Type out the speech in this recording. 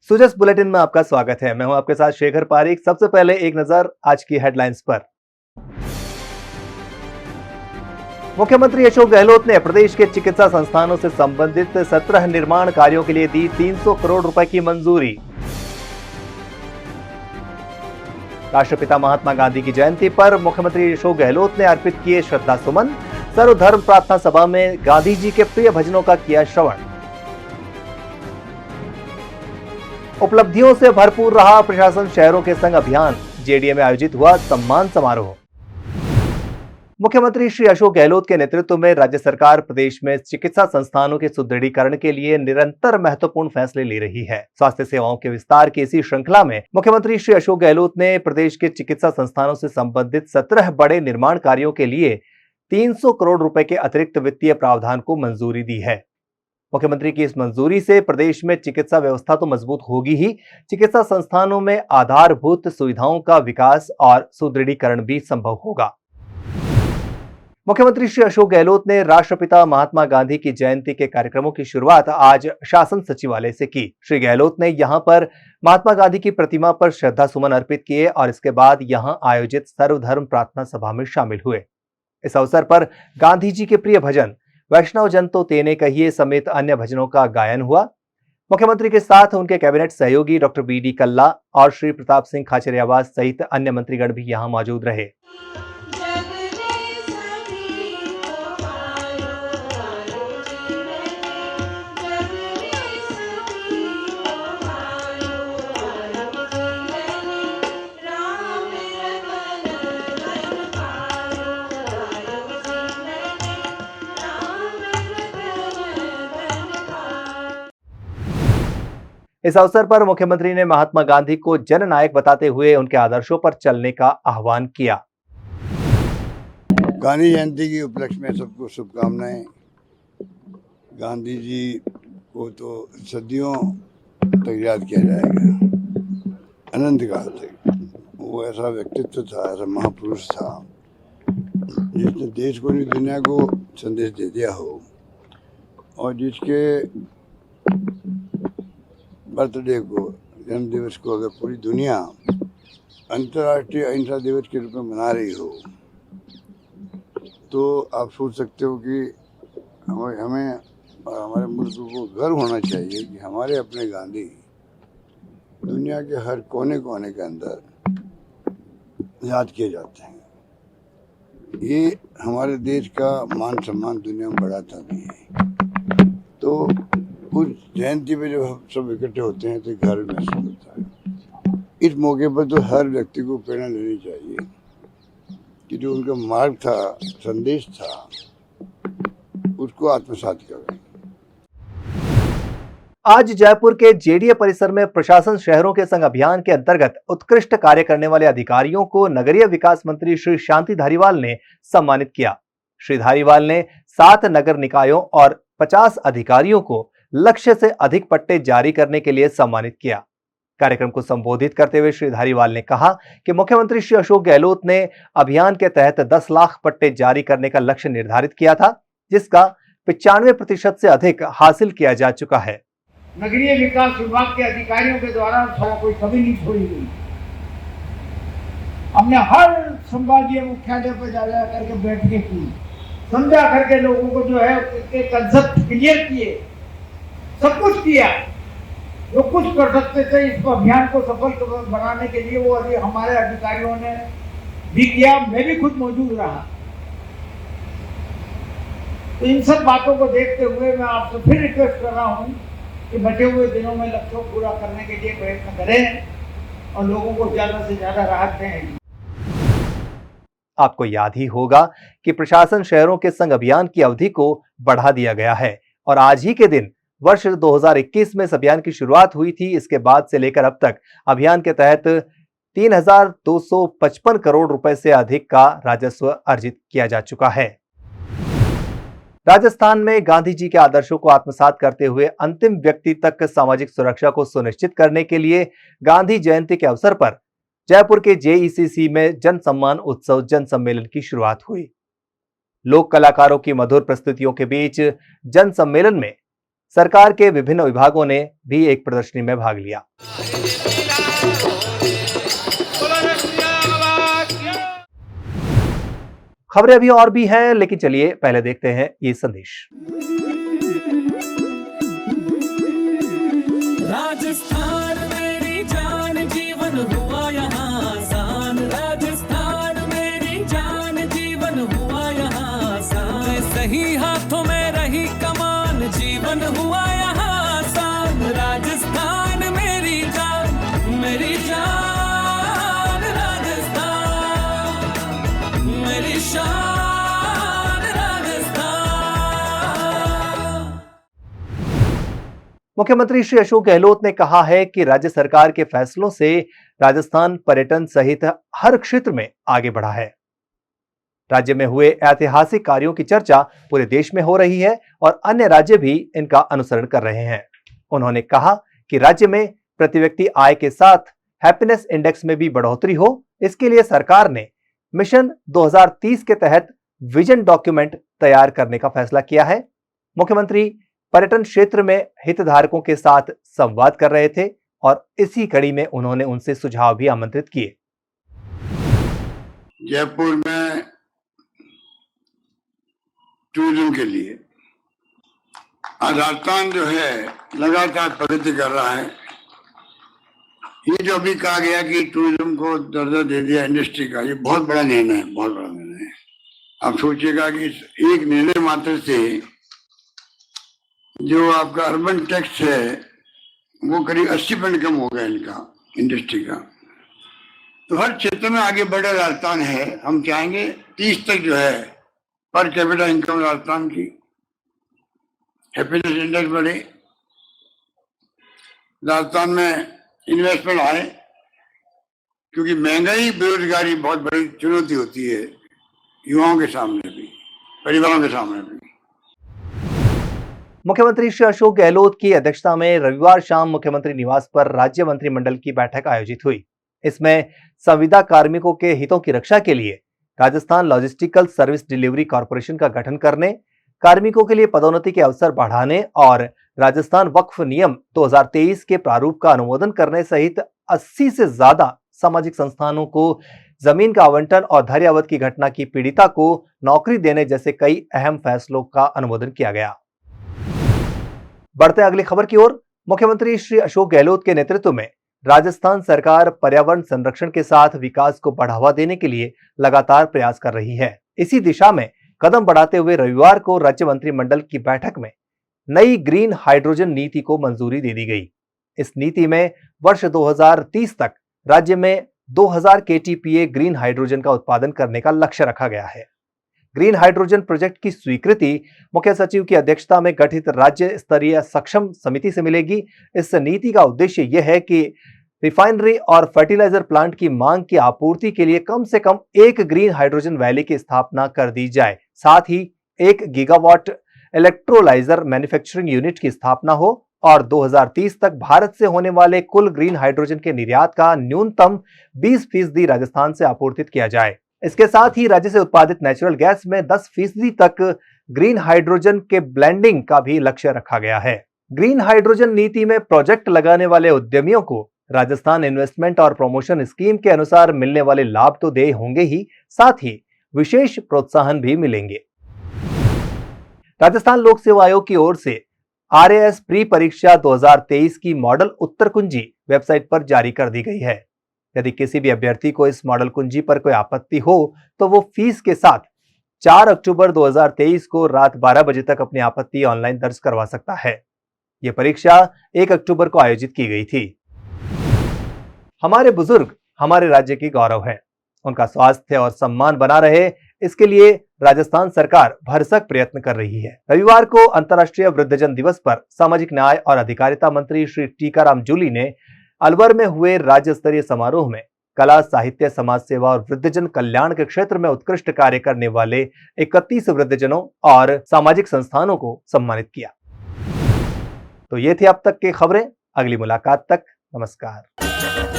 Sujas bulletin में आपका स्वागत है। मैं हूं आपके साथ शेखर पारीक। सबसे पहले एक नजर आज की हेडलाइंस पर। मुख्यमंत्री अशोक गहलोत ने प्रदेश के चिकित्सा संस्थानों से संबंधित 17 निर्माण कार्यों के लिए दी 300 करोड़ रुपए की मंजूरी। राष्ट्रपिता महात्मा गांधी की जयंती पर मुख्यमंत्री अशोक गहलोत ने अर्पित किए श्रद्धा सुमन। सर्वधर्म प्रार्थना सभा में गांधी जी के प्रिय भजनों का किया श्रवण। उपलब्धियों से भरपूर रहा प्रशासन शहरों के संग अभियान। जेडीए में आयोजित हुआ सम्मान समारोह। मुख्यमंत्री श्री अशोक गहलोत के नेतृत्व में राज्य सरकार प्रदेश में चिकित्सा संस्थानों के सुदृढ़ीकरण के लिए निरंतर महत्वपूर्ण फैसले ले रही है। स्वास्थ्य सेवाओं के विस्तार की इसी श्रृंखला में मुख्यमंत्री श्री अशोक गहलोत ने प्रदेश के चिकित्सा संस्थानों से संबंधित 17 बड़े निर्माण कार्यों के लिए 300 करोड़ रुपए के अतिरिक्त वित्तीय प्रावधान को मंजूरी दी है। मुख्यमंत्री की इस मंजूरी से प्रदेश में चिकित्सा व्यवस्था तो मजबूत होगी ही, चिकित्सा संस्थानों में आधारभूत सुविधाओं का विकास और सुदृढ़ीकरण भी संभव होगा। मुख्यमंत्री श्री अशोक गहलोत ने राष्ट्रपिता महात्मा गांधी की जयंती के कार्यक्रमों की शुरुआत आज शासन सचिवालय से की। श्री गहलोत ने यहां पर महात्मा गांधी की प्रतिमा पर श्रद्धा सुमन अर्पित किए और इसके बाद यहां आयोजित सर्वधर्म प्रार्थना सभा में शामिल हुए। इस अवसर पर गांधी जी के प्रिय भजन वैष्णव जन तो तेने कहिए समेत अन्य भजनों का गायन हुआ। मुख्यमंत्री के साथ उनके कैबिनेट सहयोगी डॉक्टर बी.डी. कल्ला और श्री प्रताप सिंह खाचरियावास सहित अन्य मंत्रीगण भी यहां मौजूद रहे। इस अवसर पर मुख्यमंत्री ने महात्मा गांधी को जननायक बताते हुए उनके आदर्शों पर चलने का आह्वान किया। गांधी जयंती के उपलक्ष्य में सबको शुभकामनाएं। गांधी जी को तो सदियों तक याद किया जाएगा, अनंत काल तक। वो ऐसा व्यक्तित्व था, ऐसा महापुरुष था जिसने देश को नहीं दुनिया को संदेश दे दिया हो, और जिसके बर्थडे को, जन्म दिवस को अगर पूरी दुनिया अंतर्राष्ट्रीय अहिंसा दिवस के रूप में मना रही हो, तो आप सोच सकते हो कि हमें और हमारे मुल्क को गर्व होना चाहिए कि हमारे अपने गांधी दुनिया के हर कोने कोने के अंदर याद किए जाते हैं। ये हमारे देश का मान सम्मान दुनिया में बढ़ाता भी है। तो उस जयंती पे जब हम सब इकट्ठे होते हैं तो घर महसूस होता है। इस मौके पर तो हर व्यक्ति को प्रेरणा लेनी चाहिए कि जो उनका मार्ग था, संदेश था, उसको आत्मसात करें। आज जयपुर के जेडीए परिसर में प्रशासन शहरों के संग अभियान के अंतर्गत उत्कृष्ट कार्य करने वाले अधिकारियों को नगरीय विकास मंत्री श्री शांति धारीवाल ने सम्मानित किया। श्री धारीवाल ने 7 नगर निकायों और 50 अधिकारियों को लक्ष्य से अधिक पट्टे जारी करने के लिए सम्मानित किया। कार्यक्रम को संबोधित करते हुए श्री धारीवाल ने कहा कि मुख्यमंत्री श्री अशोक गहलोत ने अभियान के तहत 10 लाख पट्टे जारी करने का लक्ष्य निर्धारित किया था, जिसका 95% से अधिक हासिल किया जा चुका है। नगरीय विकास विभाग के अधिकारियों के द्वारा कोई कमी नहीं छोड़ी गई। हमने हर संभागीय मुख्यालय पर जा करके बैठकें की, समझा करके लोगों को जो है उसके कंसेप्ट क्लियर किए, सब कुछ किया जो कुछ कर सकते थे। इस अभियान को सफल बनाने के लिए वो हमारे अधिकारियों ने भी किया, मैं भी खुद मौजूद रहा। तो इन सब बातों को देखते हुए मैं आपसे फिर रिक्वेस्ट कर रहा हूँ कि बचे हुए दिनों में लक्ष्यों को पूरा करने के लिए प्रयत्न करें और लोगों को ज्यादा से ज्यादा राहत दें। आपको याद ही होगा कि प्रशासन शहरों के संग अभियान की अवधि को बढ़ा दिया गया है और आज ही के दिन वर्ष 2021 में इस अभियान की शुरुआत हुई थी। इसके बाद से लेकर अब तक अभियान के तहत 3,255 करोड़ रुपए से अधिक का राजस्व अर्जित किया जा चुका है। राजस्थान में गांधी जी के आदर्शों को आत्मसात करते हुए अंतिम व्यक्ति तक सामाजिक सुरक्षा को सुनिश्चित करने के लिए गांधी जयंती के अवसर पर जयपुर के जेईसीसी में जन सम्मान उत्सव जन सम्मेलन की शुरुआत हुई। लोक कलाकारों की मधुर प्रस्तुतियों के बीच जन सम्मेलन में सरकार के विभिन्न विभागों ने भी एक प्रदर्शनी में भाग लिया। खबरें अभी और भी हैं, लेकिन चलिए पहले देखते हैं ये संदेश। राजस्थान मेरी जान जीवन हुआ यहाँ आसान, राजस्थान मेरी जान जीवन हुआ यहाँ आसान, सही हाथों में रही कमान जीवन हुआ यहाँ आसान, राजस्थान मेरी जान राजस्थान मेरी शान राजस्थान। मुख्यमंत्री श्री अशोक गहलोत ने कहा है कि राज्य सरकार के फैसलों से राजस्थान पर्यटन सहित हर क्षेत्र में आगे बढ़ा है। राज्य में हुए ऐतिहासिक कार्यों की चर्चा पूरे देश में हो रही है और अन्य राज्य भी इनका अनुसरण कर रहे हैं। उन्होंने कहा कि राज्य में प्रति व्यक्ति आय के साथ हैप्पीनेस इंडेक्स में भी बढ़ोतरी हो, इसके लिए सरकार ने मिशन 2030 के तहत विजन डॉक्यूमेंट तैयार करने का फैसला किया है। मुख्यमंत्री पर्यटन क्षेत्र में हितधारकों के साथ संवाद कर रहे थे और इसी कड़ी में उन्होंने उनसे सुझाव भी आमंत्रित किए। जयपुर में टूरिज्म के लिए राजस्थान जो है लगातार प्रगति कर रहा है। ये जो अभी कहा गया कि टूरिज्म को दर्जा दे दिया इंडस्ट्री का, ये बहुत बड़ा निर्णय है, बहुत बड़ा निर्णय है। आप सोचिएगा कि इस एक निर्णय मात्र से जो आपका अर्बन टैक्स है वो करीब 80% कम हो गया इनका, इंडस्ट्री का। तो हर क्षेत्र में आगे बढ़े राजस्थान है। हम चाहेंगे 30 तक जो है पर कैपिटा इनकम राजस्थान की, हैप्पीनेस इंडेक्स बढ़े, राजस्थान में इन्वेस्टमेंट आए, क्योंकि महंगाई बेरोजगारी बहुत बड़ी चुनौती होती है युवाओं के सामने भी, परिवारों के सामने भी। मुख्यमंत्री श्री अशोक गहलोत की अध्यक्षता में रविवार शाम मुख्यमंत्री निवास पर राज्य मंत्रिमंडल की बैठक आयोजित हुई। इसमें संविदा कार्मिकों के हितों की रक्षा के लिए Rajasthan logistical service delivery corporation का गठन करने, कार्मिकों के लिए पदोन्नति के अवसर बढ़ाने और राजस्थान वक्फ नियम 2023 के प्रारूप का अनुमोदन करने सहित 80 से ज्यादा सामाजिक संस्थानों को जमीन का आवंटन और धैर्यावत की घटना की पीड़िता को नौकरी देने जैसे कई अहम फैसलों का अनुमोदन किया गया। बढ़ते अगली खबर की ओर। मुख्यमंत्री श्री अशोक गहलोत के नेतृत्व में राजस्थान सरकार पर्यावरण संरक्षण के साथ विकास को बढ़ावा देने के लिए लगातार प्रयास कर रही है। इसी दिशा में कदम बढ़ाते हुए रविवार को राज्य मंत्रिमंडल की बैठक में नई ग्रीन हाइड्रोजन नीति को मंजूरी दे दी गई। इस नीति में वर्ष 2030 तक राज्य में 2000 KTPA ग्रीन हाइड्रोजन का उत्पादन करने का लक्ष्य रखा गया है। ग्रीन हाइड्रोजन प्रोजेक्ट की स्वीकृति मुख्य सचिव की अध्यक्षता में गठित राज्य स्तरीय सक्षम समिति से मिलेगी। इस नीति का उद्देश्य यह है कि रिफाइनरी और फर्टिलाइजर प्लांट की मांग की आपूर्ति के लिए कम से कम एक ग्रीन हाइड्रोजन वैली की स्थापना कर दी जाए, साथ ही 1 गीगावाट इलेक्ट्रोलाइजर मैन्युफैक्चरिंग यूनिट की स्थापना हो और 2030 तक भारत से होने वाले कुल ग्रीन हाइड्रोजन के निर्यात का न्यूनतम 20% राजस्थान से आपूर्तित किया जाए। इसके साथ ही राज्य से उत्पादित नेचुरल गैस में 10% तक ग्रीन हाइड्रोजन के ब्लेंडिंग का भी लक्ष्य रखा गया है। ग्रीन हाइड्रोजन नीति में प्रोजेक्ट लगाने वाले उद्यमियों को राजस्थान इन्वेस्टमेंट और प्रमोशन स्कीम के अनुसार मिलने वाले लाभ तो दे होंगे ही, साथ ही विशेष प्रोत्साहन भी मिलेंगे। राजस्थान लोक सेवा आयोग की ओर से RAS प्री परीक्षा 2023 की मॉडल उत्तर कुंजी वेबसाइट पर जारी कर दी गई है। यदि किसी भी अभ्यर्थी को इस मॉडल कुंजी पर कोई आपत्ति हो तो वो फीस के साथ 4 अक्टूबर 2023 को रात 12 बजे तक अपनी आपत्ति ऑनलाइन दर्ज करवा सकता है। यह परीक्षा 1 अक्टूबर को आयोजित की गई थी। हमारे बुजुर्ग हमारे राज्य की गौरव है। उनका स्वास्थ्य और सम्मान बना रहे, इसके लिए राजस्थान सरकार भरसक प्रयत्न कर रही है। रविवार को अंतर्राष्ट्रीय वृद्धजन दिवस पर सामाजिक न्याय और अधिकारिता मंत्री श्री टीकाराम जूली ने अलवर में हुए राज्य स्तरीय समारोह में कला, साहित्य, समाज सेवा और वृद्धजन कल्याण के क्षेत्र में उत्कृष्ट कार्य करने वाले 31 वृद्धजनों और सामाजिक संस्थानों को सम्मानित किया। तो ये थी अब तक की खबरें। अगली मुलाकात तक नमस्कार।